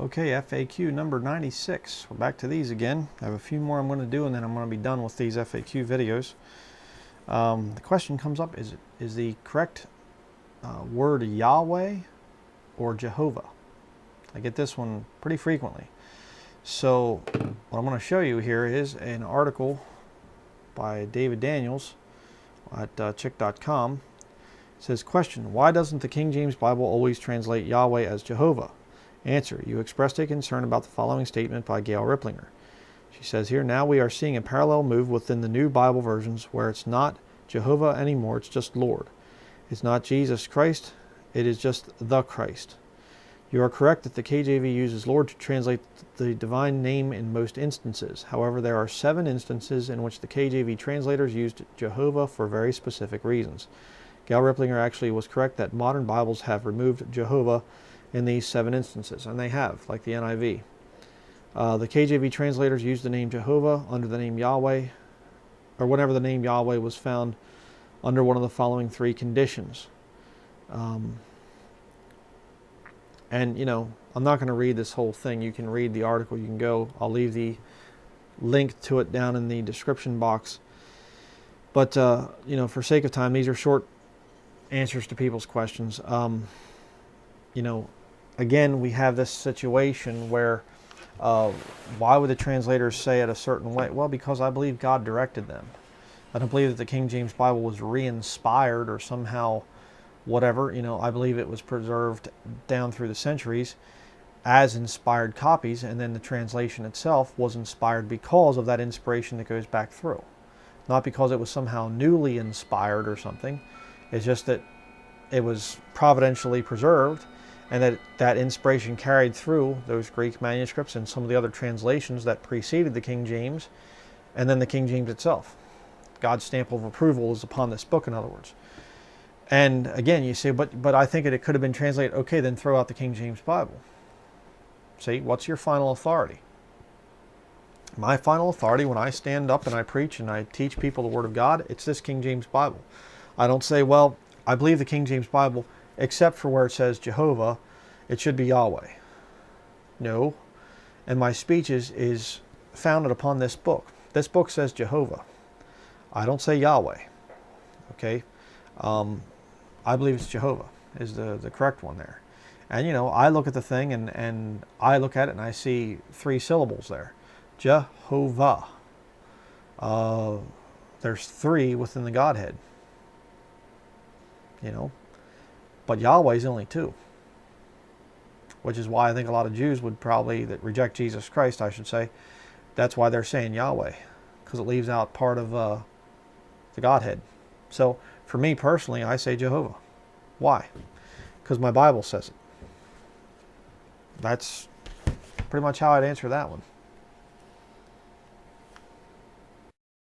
Okay, FAQ number 96. We're back to these again. I have a few more I'm going to do, and then I'm going to be done with these FAQ videos. The question comes up, is the correct word Yahweh or Jehovah? I get this one pretty frequently. So what I'm going to show you here is an article by David Daniels at chick.com. It says, question, why doesn't the King James Bible always translate Yahweh as Jehovah? Answer, you expressed a concern about the following statement by Gail Ripplinger. She says here, now we are seeing a parallel move within the new Bible versions where it's not Jehovah anymore, it's just Lord. It's not Jesus Christ, it is just the Christ. You are correct that the KJV uses Lord to translate the divine name in most instances. However, there are 7 instances in which the KJV translators used Jehovah for very specific reasons. Gail Ripplinger actually was correct that modern Bibles have removed Jehovah in these 7 instances, and they have, like the NIV. The KJV translators used the name Jehovah under the name Yahweh, or whenever the name Yahweh was found under one of the following 3 conditions. And, you know, I'm not going to read this whole thing. You can read the article. You can go. I'll leave the link to it down in the description box. But, you know, for sake of time, these are short answers to people's questions. You know, again, we have this situation where why would the translators say it a certain way? Well, because I believe God directed them. I don't believe that the King James Bible was re-inspired or somehow whatever. You know, I believe it was preserved down through the centuries as inspired copies, and then the translation itself was inspired because of that inspiration that goes back through. Not because it was somehow newly inspired or something. It's just that it was providentially preserved, and that inspiration carried through those Greek manuscripts and some of the other translations that preceded the King James, and then the King James itself. God's stamp of approval is upon this book, in other words. And again, you say, but I think it could have been translated. Okay, then throw out the King James Bible. See, what's your final authority? My final authority, when I stand up and I preach and I teach people the Word of God, it's this King James Bible. I don't say, well, I believe the King James Bible, except for where it says Jehovah, it should be Yahweh. No. And my speech is founded upon this book. This book says Jehovah. I don't say Yahweh. Okay? I believe it's Jehovah is the correct one there. And, you know, I look at the thing and I look at it and I see 3 syllables there. Jehovah. There's 3 within the Godhead. You know, but Yahweh is only 2, which is why I think a lot of Jews would probably, that reject Jesus Christ, I should say, that's why they're saying Yahweh, because it leaves out part of the Godhead. So for me personally, I say Jehovah. Why? Because my Bible says it. That's pretty much how I'd answer that one.